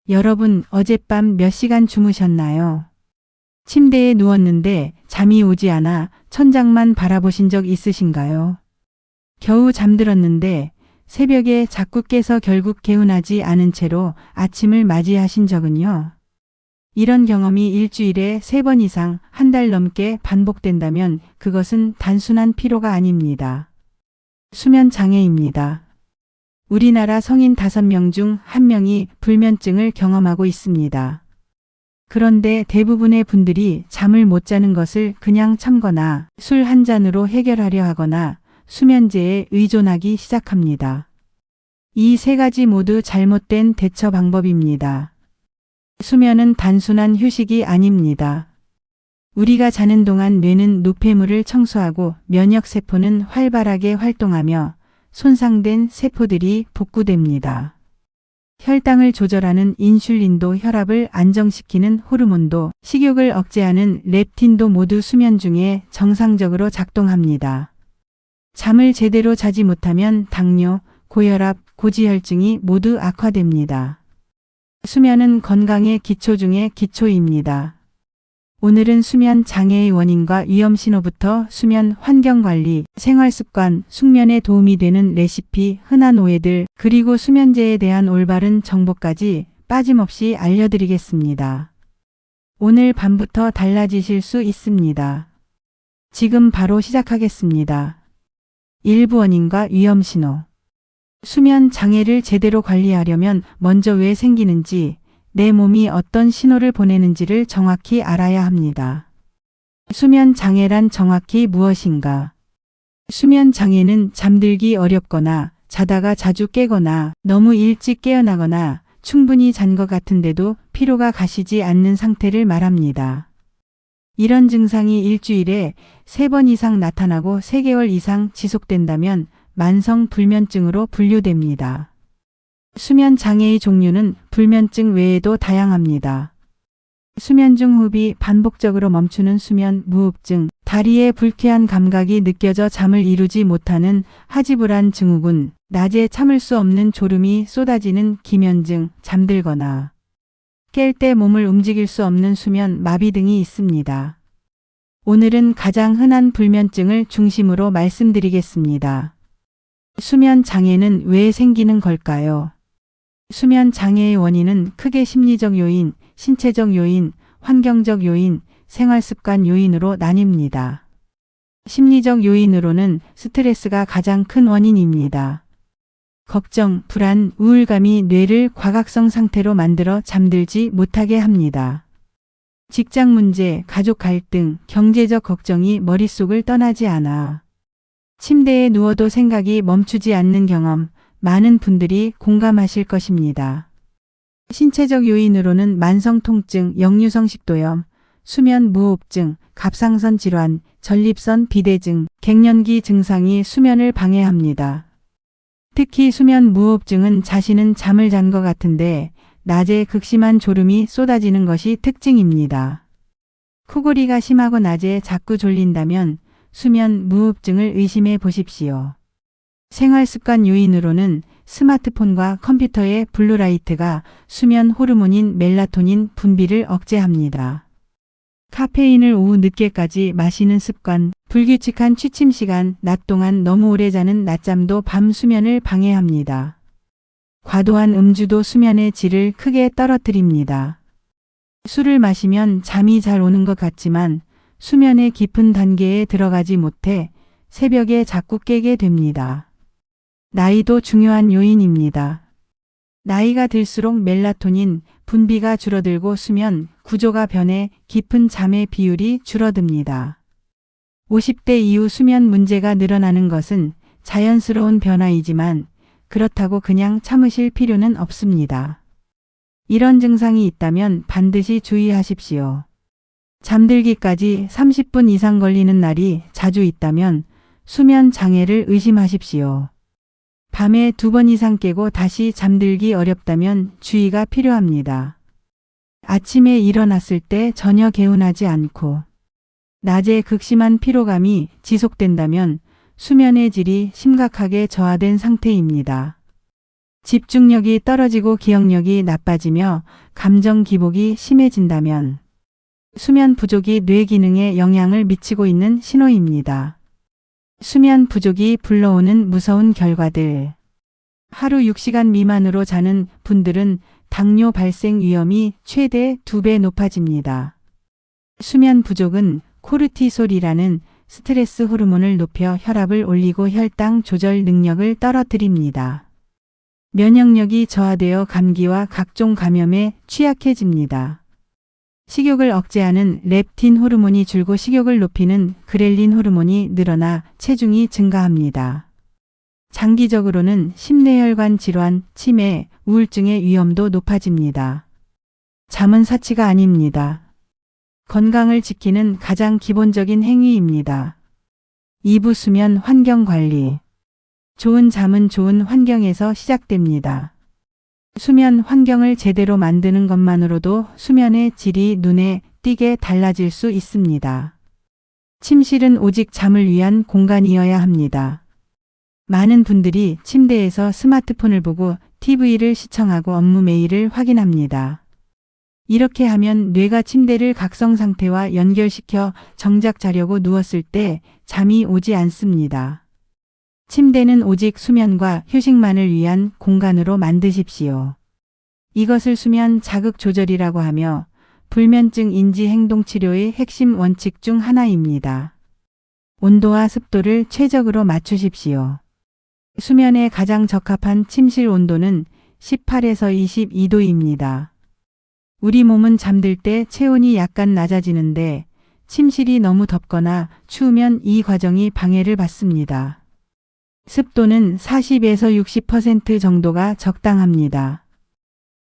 여러분, 어젯밤 몇 시간 주무셨나요? 침대에 누웠는데 잠이 오지 않아 천장만 바라보신 적 있으신가요? 겨우 잠들었는데 새벽에 자꾸 깨서 결국 개운하지 않은 채로 아침을 맞이하신 적은요? 이런 경험이 일주일에 3번 이상 한 달 넘게 반복된다면 그것은 단순한 피로가 아닙니다. 수면 장애입니다. 우리나라 성인 5명 중 1명이 불면증을 경험하고 있습니다. 그런데 대부분의 분들이 잠을 못 자는 것을 그냥 참거나 술 한 잔으로 해결하려 하거나 수면제에 의존하기 시작합니다. 이 3가지 모두 잘못된 대처 방법입니다. 수면은 단순한 휴식이 아닙니다. 우리가 자는 동안 뇌는 노폐물을 청소하고 면역세포는 활발하게 활동하며 손상된 세포들이 복구됩니다. 혈당을 조절하는 인슐린도 혈압을 안정시키는 호르몬도 식욕을 억제하는 렙틴도 모두 수면 중에 정상적으로 작동합니다. 잠을 제대로 자지 못하면 당뇨, 고혈압, 고지혈증이 모두 악화됩니다. 수면은 건강의 기초 중의 기초입니다. 오늘은 수면 장애의 원인과 위험 신호부터 수면 환경 관리, 생활 습관, 숙면에 도움이 되는 레시피, 흔한 오해들, 그리고 수면제에 대한 올바른 정보까지 빠짐없이 알려드리겠습니다. 오늘 밤부터 달라지실 수 있습니다. 지금 바로 시작하겠습니다. 일부 원인과 위험 신호. 수면 장애를 제대로 관리하려면 먼저 왜 생기는지, 내 몸이 어떤 신호를 보내는지를 정확히 알아야 합니다. 수면 장애란 정확히 무엇인가? 수면 장애는 잠들기 어렵거나 자다가 자주 깨거나 너무 일찍 깨어나거나 충분히 잔 것 같은데도 피로가 가시지 않는 상태를 말합니다. 이런 증상이 일주일에 3번 이상 나타나고 3개월 이상 지속된다면 만성 불면증으로 분류됩니다. 수면 장애의 종류는 불면증 외에도 다양합니다. 수면 중 호흡이 반복적으로 멈추는 수면 무호흡증, 다리에 불쾌한 감각이 느껴져 잠을 이루지 못하는 하지불안 증후군, 낮에 참을 수 없는 졸음이 쏟아지는 기면증, 잠들거나 깰 때 몸을 움직일 수 없는 수면 마비 등이 있습니다. 오늘은 가장 흔한 불면증을 중심으로 말씀드리겠습니다. 수면 장애는 왜 생기는 걸까요? 수면 장애의 원인은 크게 심리적 요인, 신체적 요인, 환경적 요인, 생활습관 요인으로 나뉩니다. 심리적 요인으로는 스트레스가 가장 큰 원인입니다. 걱정, 불안, 우울감이 뇌를 과각성 상태로 만들어 잠들지 못하게 합니다. 직장 문제, 가족 갈등, 경제적 걱정이 머릿속을 떠나지 않아 침대에 누워도 생각이 멈추지 않는 경험, 많은 분들이 공감하실 것입니다. 신체적 요인으로는 만성 통증, 역류성 식도염, 수면 무호흡증, 갑상선 질환, 전립선 비대증, 갱년기 증상이 수면을 방해합니다. 특히 수면 무호흡증은 자신은 잠을 잔 것 같은데 낮에 극심한 졸음이 쏟아지는 것이 특징입니다. 코골이가 심하고 낮에 자꾸 졸린다면 수면 무호흡증을 의심해 보십시오. 생활습관 요인으로는 스마트폰과 컴퓨터의 블루라이트가 수면 호르몬인 멜라토닌 분비를 억제합니다. 카페인을 오후 늦게까지 마시는 습관, 불규칙한 취침 시간, 낮 동안 너무 오래 자는 낮잠도 밤 수면을 방해합니다. 과도한 음주도 수면의 질을 크게 떨어뜨립니다. 술을 마시면 잠이 잘 오는 것 같지만 수면의 깊은 단계에 들어가지 못해 새벽에 자꾸 깨게 됩니다. 나이도 중요한 요인입니다. 나이가 들수록 멜라토닌 분비가 줄어들고 수면 구조가 변해 깊은 잠의 비율이 줄어듭니다. 50대 이후 수면 문제가 늘어나는 것은 자연스러운 변화이지만 그렇다고 그냥 참으실 필요는 없습니다. 이런 증상이 있다면 반드시 주의하십시오. 잠들기까지 30분 이상 걸리는 날이 자주 있다면 수면 장애를 의심하십시오. 밤에 2번 이상 깨고 다시 잠들기 어렵다면 주의가 필요합니다. 아침에 일어났을 때 전혀 개운하지 않고 낮에 극심한 피로감이 지속된다면 수면의 질이 심각하게 저하된 상태입니다. 집중력이 떨어지고 기억력이 나빠지며 감정 기복이 심해진다면 수면 부족이 뇌 기능에 영향을 미치고 있는 신호입니다. 수면 부족이 불러오는 무서운 결과들. 하루 6시간 미만으로 자는 분들은 당뇨 발생 위험이 최대 2배 높아집니다. 수면 부족은 코르티솔이라는 스트레스 호르몬을 높여 혈압을 올리고 혈당 조절 능력을 떨어뜨립니다. 면역력이 저하되어 감기와 각종 감염에 취약해집니다. 식욕을 억제하는 렙틴 호르몬이 줄고 식욕을 높이는 그렐린 호르몬이 늘어나 체중이 증가합니다. 장기적으로는 심뇌혈관 질환, 치매, 우울증의 위험도 높아집니다. 잠은 사치가 아닙니다. 건강을 지키는 가장 기본적인 행위입니다. 2부 수면 환경 관리. 좋은 잠은 좋은 환경에서 시작됩니다. 수면 환경을 제대로 만드는 것만으로도 수면의 질이 눈에 띄게 달라질 수 있습니다. 침실은 오직 잠을 위한 공간이어야 합니다. 많은 분들이 침대에서 스마트폰을 보고 TV를 시청하고 업무 메일을 확인합니다. 이렇게 하면 뇌가 침대를 각성 상태와 연결시켜 정작 자려고 누웠을 때 잠이 오지 않습니다. 침대는 오직 수면과 휴식만을 위한 공간으로 만드십시오. 이것을 수면 자극 조절이라고 하며 불면증 인지 행동 치료의 핵심 원칙 중 하나입니다. 온도와 습도를 최적으로 맞추십시오. 수면에 가장 적합한 침실 온도는 18에서 22도입니다. 우리 몸은 잠들 때 체온이 약간 낮아지는데 침실이 너무 덥거나 추우면 이 과정이 방해를 받습니다. 습도는 40에서 60% 정도가 적당합니다.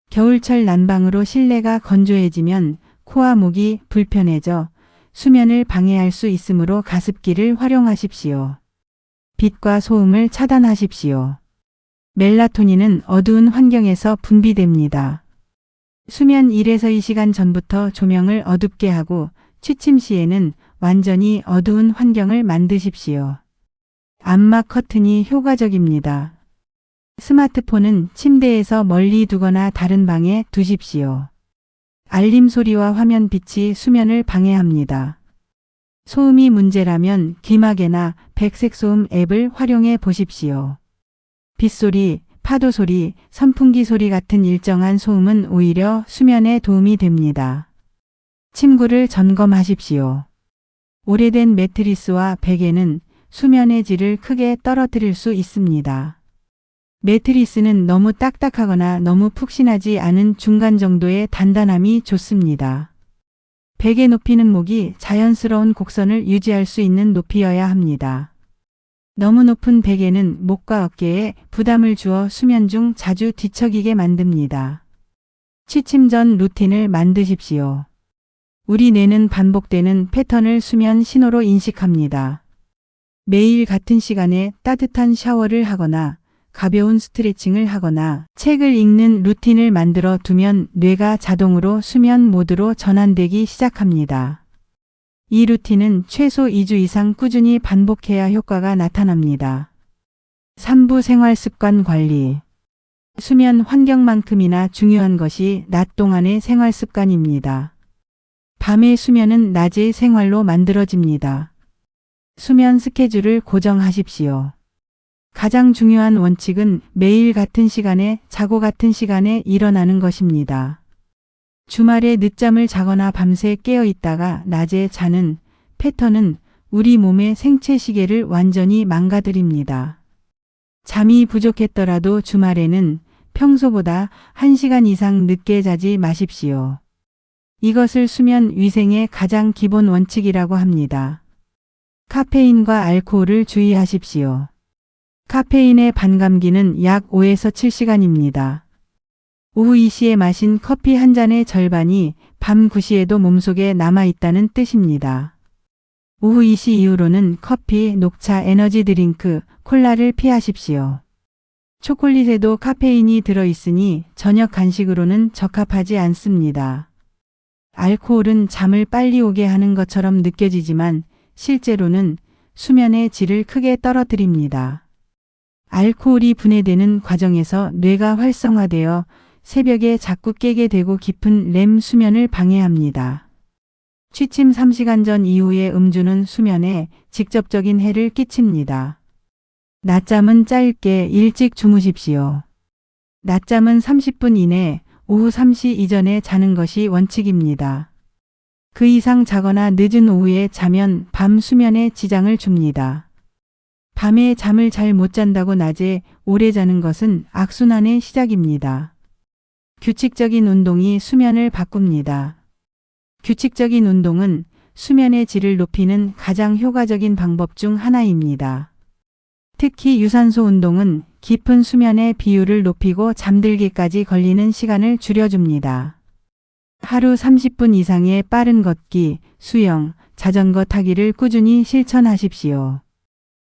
겨울철 난방으로 실내가 건조해지면 코와 목이 불편해져 수면을 방해할 수 있으므로 가습기를 활용하십시오. 빛과 소음을 차단하십시오. 멜라토닌은 어두운 환경에서 분비됩니다. 수면 1에서 2시간 전부터 조명을 어둡게 하고 취침 시에는 완전히 어두운 환경을 만드십시오. 암막 커튼이 효과적입니다. 스마트폰은 침대에서 멀리 두거나 다른 방에 두십시오. 알림 소리와 화면 빛이 수면을 방해합니다. 소음이 문제라면 귀마개나 백색 소음 앱을 활용해 보십시오. 빗소리, 파도 소리, 선풍기 소리 같은 일정한 소음은 오히려 수면에 도움이 됩니다. 침구를 점검하십시오. 오래된 매트리스와 베개는 수면의 질을 크게 떨어뜨릴 수 있습니다. 매트리스는 너무 딱딱하거나 너무 푹신하지 않은 중간 정도의 단단함이 좋습니다. 베개 높이는 목이 자연스러운 곡선을 유지할 수 있는 높이여야 합니다. 너무 높은 베개는 목과 어깨에 부담을 주어 수면 중 자주 뒤척이게 만듭니다. 취침 전 루틴을 만드십시오. 우리 뇌는 반복되는 패턴을 수면 신호로 인식합니다. 매일 같은 시간에 따뜻한 샤워를 하거나 가벼운 스트레칭을 하거나 책을 읽는 루틴을 만들어 두면 뇌가 자동으로 수면 모드로 전환되기 시작합니다. 이 루틴은 최소 2주 이상 꾸준히 반복해야 효과가 나타납니다. 3부 생활 습관 관리. 수면 환경만큼이나 중요한 것이 낮 동안의 생활 습관입니다. 밤의 수면은 낮의 생활로 만들어집니다. 수면 스케줄을 고정하십시오. 가장 중요한 원칙은 매일 같은 시간에 자고 같은 시간에 일어나는 것입니다. 주말에 늦잠을 자거나 밤새 깨어 있다가 낮에 자는 패턴은 우리 몸의 생체 시계를 완전히 망가뜨립니다. 잠이 부족했더라도 주말에는 평소보다 1시간 이상 늦게 자지 마십시오. 이것을 수면 위생의 가장 기본 원칙이라고 합니다. 카페인과 알코올을 주의하십시오. 카페인의 반감기는 약 5에서 7시간입니다. 오후 2시에 마신 커피 한 잔의 절반이 밤 9시에도 몸속에 남아있다는 뜻입니다. 오후 2시 이후로는 커피, 녹차, 에너지 드링크, 콜라를 피하십시오. 초콜릿에도 카페인이 들어있으니 저녁 간식으로는 적합하지 않습니다. 알코올은 잠을 빨리 오게 하는 것처럼 느껴지지만 실제로는 수면의 질을 크게 떨어뜨립니다. 알코올이 분해되는 과정에서 뇌가 활성화되어 새벽에 자꾸 깨게 되고 깊은 렘 수면을 방해합니다. 취침 3시간 전 이후의 음주는 수면에 직접적인 해를 끼칩니다. 낮잠은 짧게 일찍 주무십시오. 낮잠은 30분 이내, 오후 3시 이전에 자는 것이 원칙입니다. 그 이상 자거나 늦은 오후에 자면 밤 수면에 지장을 줍니다. 밤에 잠을 잘 못 잔다고 낮에 오래 자는 것은 악순환의 시작입니다. 규칙적인 운동이 수면을 바꿉니다. 규칙적인 운동은 수면의 질을 높이는 가장 효과적인 방법 중 하나입니다. 특히 유산소 운동은 깊은 수면의 비율을 높이고 잠들기까지 걸리는 시간을 줄여줍니다. 하루 30분 이상의 빠른 걷기, 수영, 자전거 타기를 꾸준히 실천하십시오.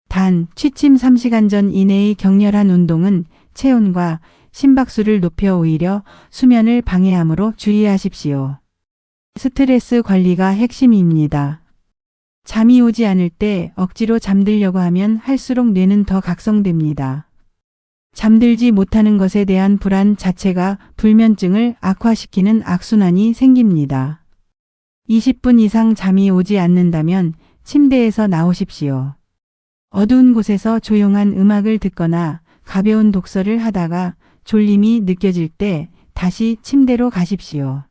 단, 취침 3시간 전 이내의 격렬한 운동은 체온과 심박수를 높여 오히려 수면을 방해하므로 주의하십시오. 스트레스 관리가 핵심입니다. 잠이 오지 않을 때 억지로 잠들려고 하면 할수록 뇌는 더 각성됩니다. 잠들지 못하는 것에 대한 불안 자체가 불면증을 악화시키는 악순환이 생깁니다. 20분 이상 잠이 오지 않는다면 침대에서 나오십시오. 어두운 곳에서 조용한 음악을 듣거나 가벼운 독서를 하다가 졸림이 느껴질 때 다시 침대로 가십시오.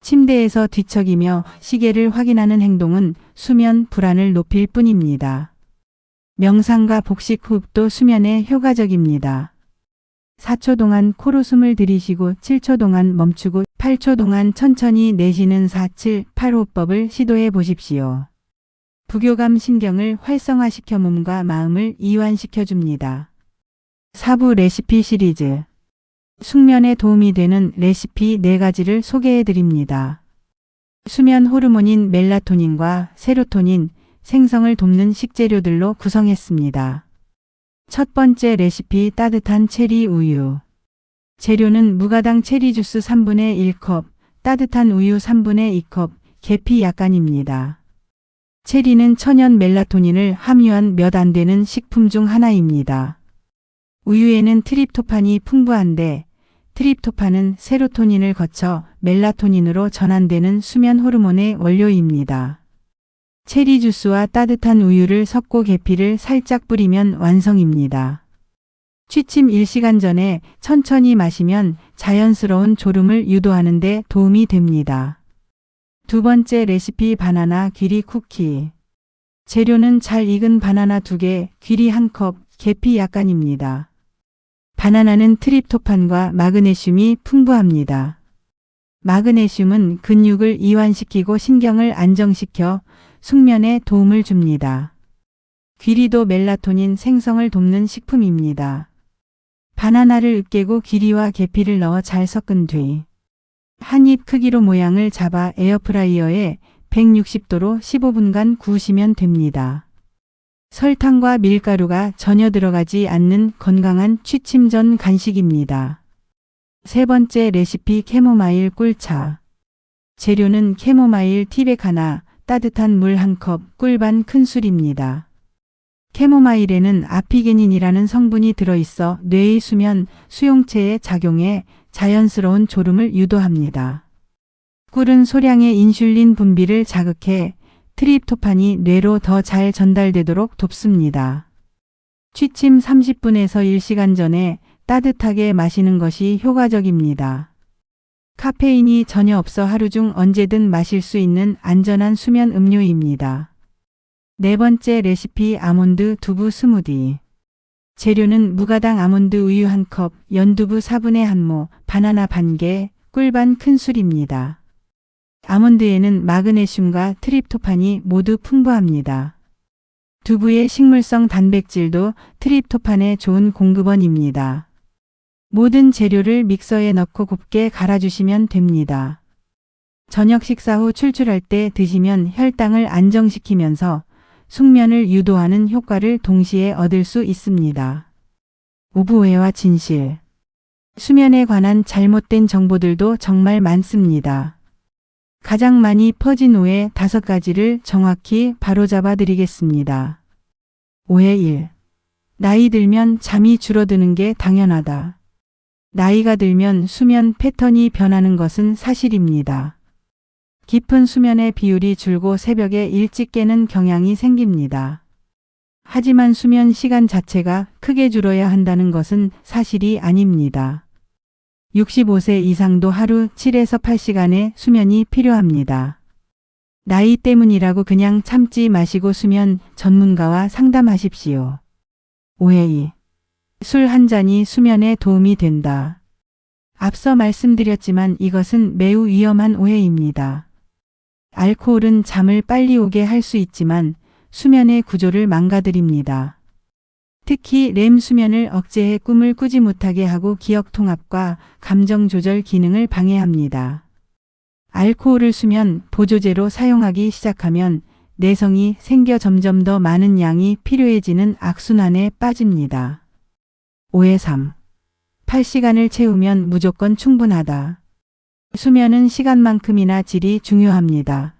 침대에서 뒤척이며 시계를 확인하는 행동은 수면 불안을 높일 뿐입니다. 명상과 복식 호흡도 수면에 효과적입니다. 4초 동안 코로 숨을 들이쉬고 7초 동안 멈추고 8초 동안 천천히 내쉬는 4-7-8 호흡법을 시도해 보십시오. 부교감 신경을 활성화시켜 몸과 마음을 이완시켜 줍니다. 4부 레시피 시리즈 숙면에 도움이 되는 레시피 4가지를 소개해 드립니다. 수면 호르몬인 멜라토닌과 세로토닌 생성을 돕는 식재료들로 구성했습니다. 첫 번째 레시피 따뜻한 체리 우유. 재료는 무가당 체리 주스 3분의 1컵, 따뜻한 우유 3분의 2컵, 계피 약간입니다. 체리는 천연 멜라토닌을 함유한 몇 안 되는 식품 중 하나입니다. 우유에는 트립토판이 풍부한데 트립토판은 세로토닌을 거쳐 멜라토닌으로 전환되는 수면 호르몬의 원료입니다. 체리 주스와 따뜻한 우유를 섞고 계피를 살짝 뿌리면 완성입니다. 취침 1시간 전에 천천히 마시면 자연스러운 졸음을 유도하는 데 도움이 됩니다. 두 번째 레시피 바나나 귀리 쿠키. 재료는 잘 익은 바나나 2개, 귀리 1컵, 계피 약간입니다. 바나나는 트립토판과 마그네슘이 풍부합니다. 마그네슘은 근육을 이완시키고 신경을 안정시켜 숙면에 도움을 줍니다. 귀리도 멜라토닌 생성을 돕는 식품입니다. 바나나를 으깨고 귀리와 계피를 넣어 잘 섞은 뒤 한 입 크기로 모양을 잡아 에어프라이어에 160도로 15분간 구우시면 됩니다. 설탕과 밀가루가 전혀 들어가지 않는 건강한 취침 전 간식입니다. 세 번째 레시피 캐모마일 꿀차. 재료는 캐모마일 티백 하나, 따뜻한 물 1컵, 꿀 반 큰술입니다. 캐모마일에는 아피게닌이라는 성분이 들어있어 뇌의 수면 수용체에 작용해 자연스러운 졸음을 유도합니다. 꿀은 소량의 인슐린 분비를 자극해 트립토판이 뇌로 더 잘 전달되도록 돕습니다. 취침 30분에서 1시간 전에 따뜻하게 마시는 것이 효과적입니다. 카페인이 전혀 없어 하루 중 언제든 마실 수 있는 안전한 수면 음료입니다. 네 번째 레시피 아몬드 두부 스무디. 재료는 무가당 아몬드 우유 1컵, 연두부 4분의 1모, 바나나 반개, 꿀 반 큰술입니다. 아몬드에는 마그네슘과 트립토판이 모두 풍부합니다. 두부의 식물성 단백질도 트립토판의 좋은 공급원입니다. 모든 재료를 믹서에 넣고 곱게 갈아주시면 됩니다. 저녁 식사 후 출출할 때 드시면 혈당을 안정시키면서 숙면을 유도하는 효과를 동시에 얻을 수 있습니다. 오부오해와 진실. 수면에 관한 잘못된 정보들도 정말 많습니다. 가장 많이 퍼진 오해 5가지를 정확히 바로잡아 드리겠습니다. 오해 1. 나이 들면 잠이 줄어드는 게 당연하다. 나이가 들면 수면 패턴이 변하는 것은 사실입니다. 깊은 수면의 비율이 줄고 새벽에 일찍 깨는 경향이 생깁니다. 하지만 수면 시간 자체가 크게 줄어야 한다는 것은 사실이 아닙니다. 65세 이상도 하루 7에서 8시간의 수면이 필요합니다. 나이 때문이라고 그냥 참지 마시고 수면 전문가와 상담하십시오. 오해 2. 술 한 잔이 수면에 도움이 된다. 앞서 말씀드렸지만 이것은 매우 위험한 오해입니다. 알코올은 잠을 빨리 오게 할 수 있지만 수면의 구조를 망가뜨립니다. 특히 렘 수면을 억제해 꿈을 꾸지 못하게 하고 기억 통합과 감정 조절 기능을 방해합니다. 알코올을 수면 보조제로 사용하기 시작하면 내성이 생겨 점점 더 많은 양이 필요해지는 악순환에 빠집니다. 오해 3. 8시간을 채우면 무조건 충분하다. 수면은 시간만큼이나 질이 중요합니다.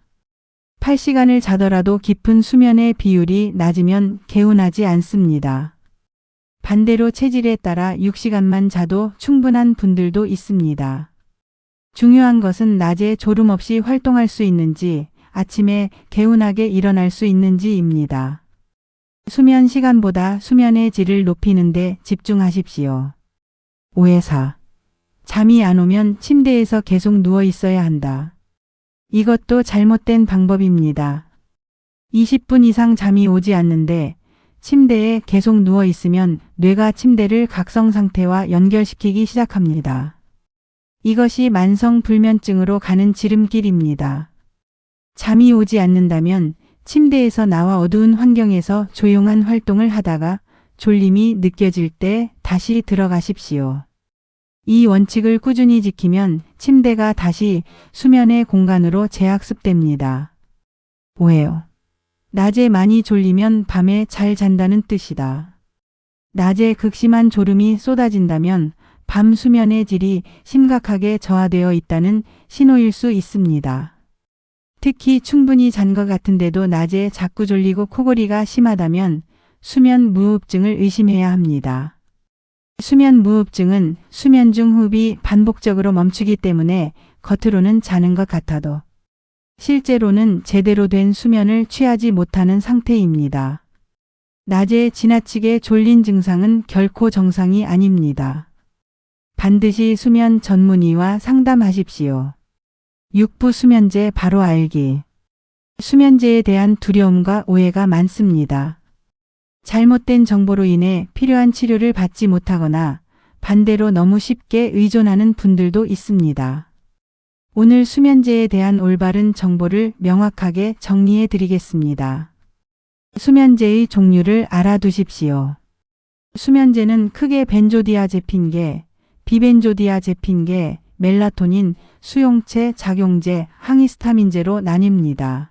8시간을 자더라도 깊은 수면의 비율이 낮으면 개운하지 않습니다. 반대로 체질에 따라 6시간만 자도 충분한 분들도 있습니다. 중요한 것은 낮에 졸음 없이 활동할 수 있는지, 아침에 개운하게 일어날 수 있는지입니다. 수면 시간보다 수면의 질을 높이는 데 집중하십시오. 오해 4. 잠이 안 오면 침대에서 계속 누워 있어야 한다. 이것도 잘못된 방법입니다. 20분 이상 잠이 오지 않는데 침대에 계속 누워 있으면 뇌가 침대를 각성 상태와 연결시키기 시작합니다. 이것이 만성 불면증으로 가는 지름길입니다. 잠이 오지 않는다면 침대에서 나와 어두운 환경에서 조용한 활동을 하다가 졸림이 느껴질 때 다시 들어가십시오. 이 원칙을 꾸준히 지키면 침대가 다시 수면의 공간으로 재학습됩니다. 오해요. 낮에 많이 졸리면 밤에 잘 잔다는 뜻이다. 낮에 극심한 졸음이 쏟아진다면 밤 수면의 질이 심각하게 저하되어 있다는 신호일 수 있습니다. 특히 충분히 잔 것 같은데도 낮에 자꾸 졸리고 코골이가 심하다면 수면 무호흡증을 의심해야 합니다. 수면 무호흡증은 수면 중 호흡이 반복적으로 멈추기 때문에 겉으로는 자는 것 같아도 실제로는 제대로 된 수면을 취하지 못하는 상태입니다. 낮에 지나치게 졸린 증상은 결코 정상이 아닙니다. 반드시 수면 전문의와 상담하십시오. 6부 수면제 바로 알기. 수면제에 대한 두려움과 오해가 많습니다. 잘못된 정보로 인해 필요한 치료를 받지 못하거나 반대로 너무 쉽게 의존하는 분들도 있습니다. 오늘 수면제에 대한 올바른 정보를 명확하게 정리해 드리겠습니다. 수면제의 종류를 알아두십시오. 수면제는 크게 벤조디아제핀계, 비벤조디아제핀계, 멜라토닌, 수용체, 작용제, 항히스타민제로 나뉩니다.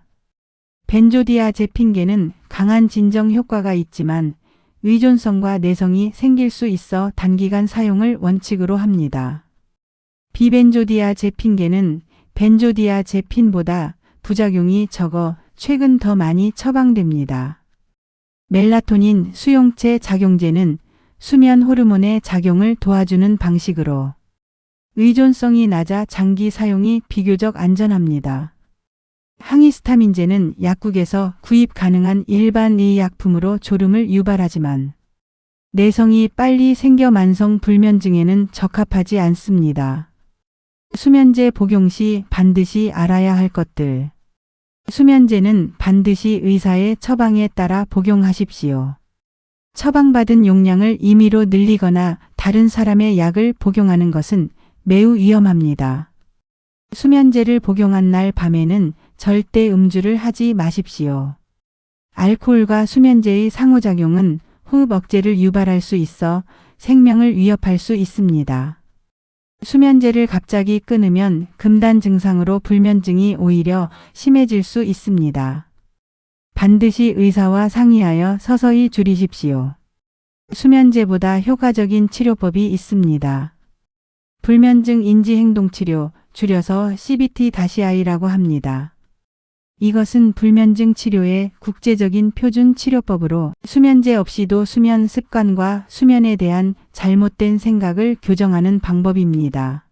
벤조디아제핀계는 강한 진정 효과가 있지만 의존성과 내성이 생길 수 있어 단기간 사용을 원칙으로 합니다. 비벤조디아제핀계는 벤조디아제핀보다 부작용이 적어 최근 더 많이 처방됩니다. 멜라토닌, 수용체, 작용제는 수면 호르몬의 작용을 도와주는 방식으로 의존성이 낮아 장기 사용이 비교적 안전합니다. 항히스타민제는 약국에서 구입 가능한 일반 의약품으로 졸음을 유발하지만 내성이 빨리 생겨 만성 불면증에는 적합하지 않습니다. 수면제 복용 시 반드시 알아야 할 것들. 수면제는 반드시 의사의 처방에 따라 복용하십시오. 처방받은 용량을 임의로 늘리거나 다른 사람의 약을 복용하는 것은 매우 위험합니다. 수면제를 복용한 날 밤에는 절대 음주를 하지 마십시오. 알코올과 수면제의 상호작용은 호흡 억제를 유발할 수 있어 생명을 위협할 수 있습니다. 수면제를 갑자기 끊으면 금단 증상으로 불면증이 오히려 심해질 수 있습니다. 반드시 의사와 상의하여 서서히 줄이십시오. 수면제보다 효과적인 치료법이 있습니다. 불면증 인지행동치료, 줄여서 CBT-I라고 합니다. 이것은 불면증 치료의 국제적인 표준 치료법으로 수면제 없이도 수면 습관과 수면에 대한 잘못된 생각을 교정하는 방법입니다.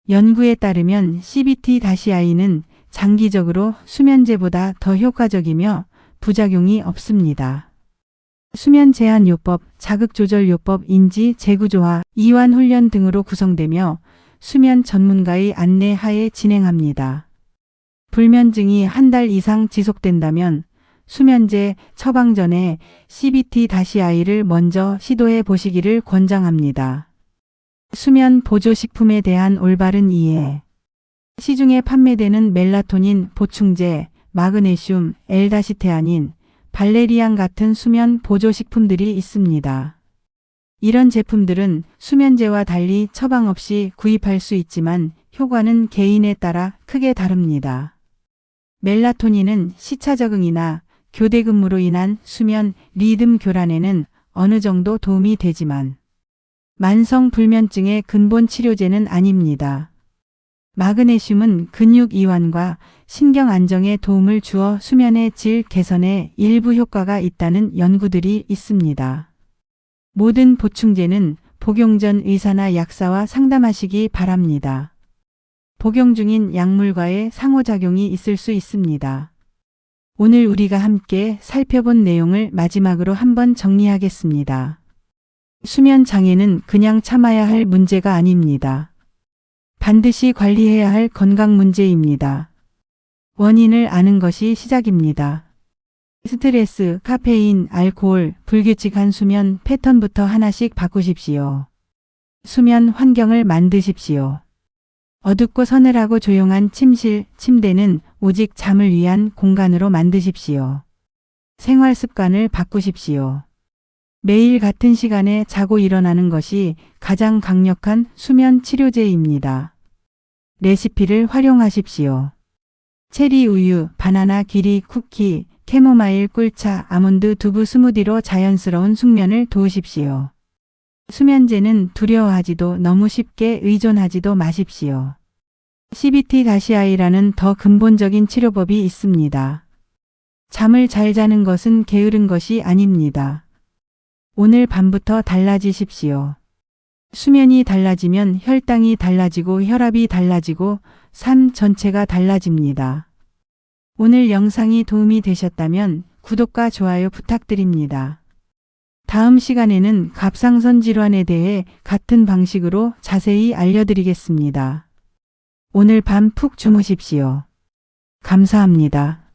연구에 따르면 CBT-I는 장기적으로 수면제보다 더 효과적이며 부작용이 없습니다. 수면 제한 요법, 자극 조절 요법, 인지 재구조화, 이완 훈련 등으로 구성되며 수면 전문가의 안내 하에 진행합니다. 불면증이 한 달 이상 지속된다면 수면제 처방 전에 CBT-I를 먼저 시도해 보시기를 권장합니다. 수면 보조식품에 대한 올바른 이해. 시중에 판매되는 멜라토닌 보충제, 마그네슘, L-테아닌, 발레리안 같은 수면 보조식품들이 있습니다. 이런 제품들은 수면제와 달리 처방 없이 구입할 수 있지만 효과는 개인에 따라 크게 다릅니다. 멜라토닌은 시차 적응이나 교대 근무로 인한 수면 리듬 교란에는 어느 정도 도움이 되지만 만성 불면증의 근본 치료제는 아닙니다. 마그네슘은 근육 이완과 신경 안정에 도움을 주어 수면의 질 개선에 일부 효과가 있다는 연구들이 있습니다. 모든 보충제는 복용 전 의사나 약사와 상담하시기 바랍니다. 복용 중인 약물과의 상호작용이 있을 수 있습니다. 오늘 우리가 함께 살펴본 내용을 마지막으로 한번 정리하겠습니다. 수면 장애는 그냥 참아야 할 문제가 아닙니다. 반드시 관리해야 할 건강 문제입니다. 원인을 아는 것이 시작입니다. 스트레스, 카페인, 알코올, 불규칙한 수면 패턴부터 하나씩 바꾸십시오. 수면 환경을 만드십시오. 어둡고 서늘하고 조용한 침실, 침대는 오직 잠을 위한 공간으로 만드십시오. 생활 습관을 바꾸십시오. 매일 같은 시간에 자고 일어나는 것이 가장 강력한 수면 치료제입니다. 레시피를 활용하십시오. 체리 우유, 바나나 귀리 쿠키, 캐모마일 꿀차, 아몬드 두부 스무디로 자연스러운 숙면을 도우십시오. 수면제는 두려워하지도 너무 쉽게 의존하지도 마십시오. CBT-I라는 더 근본적인 치료법이 있습니다. 잠을 잘 자는 것은 게으른 것이 아닙니다. 오늘 밤부터 달라지십시오. 수면이 달라지면 혈당이 달라지고 혈압이 달라지고 삶 전체가 달라집니다. 오늘 영상이 도움이 되셨다면 구독과 좋아요 부탁드립니다. 다음 시간에는 갑상선 질환에 대해 같은 방식으로 자세히 알려드리겠습니다. 오늘 밤 푹 주무십시오. 감사합니다.